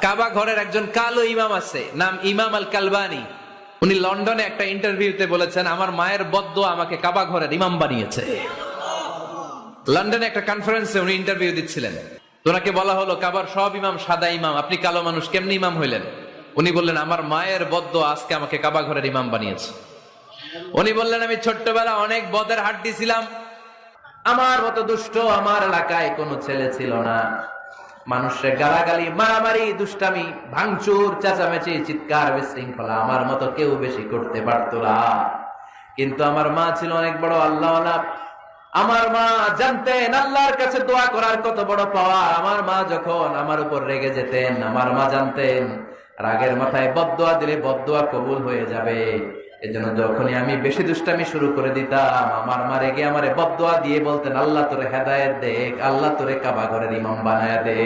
কাবা ঘরের একজন কালো ইমাম আছে, নাম ইমাম আল কালবানি। উনি লন্ডনে একটা ইন্টারভিউতে বলেছেন, আমার মায়ের বদ্দোয়া আমাকে কাবা ঘরের ইমাম বানিয়েছে। লন্ডনে একটা কনফারেন্সে উনি ইন্টারভিউ দিচ্ছিলেন। ওনাকে বলা হলো, কাবার সব ইমাম সাদা ইমাম, আপনি কালো মানুষ, কেমনি ইমাম হইলেন? উনি বললেন, আমার মায়ের বদ্দোয়া আজকে আমাকে কাবা ঘরের ইমাম বানিয়েছে। উনি বললেন, আমি ছোট্টবেলা অনেক বদের হাড্ডি ছিলাম, আমার মতো দুষ্ট আমার এলাকায় কোনো ছেলে ছিল না। মানুষের গালাগালি, মারামারি, দুষ্টামি, ভাঙচুর, চেঁচামেচি, চিৎকার, বিশৃঙ্খলা আমার মতো কেউ বেশি করতে পারতো না। কিন্তু আমার মা ছিল অনেক বড় আল্লাহওয়ালা। আমার মা জানতেন আল্লাহর কাছে দোয়া করার কত বড় পাওয়া। আমার মা যখন আমার উপর রেগে যেতেন, আমার মা জানতেন রাগের মাথায় বদদোয়া দিলে বদদোয়া কবুল হয়ে যাবে। এজন্য যখনই আমি বেশি দুষ্টামি শুরু করে দিতাম, আমার মা রেগে আমারে বদদোয়া দিয়ে বলতেন, আল্লাহ তোরে হেদায়েত দেখ, আল্লাহ তোরে কাবা ঘরের ইমাম বানায়া দে।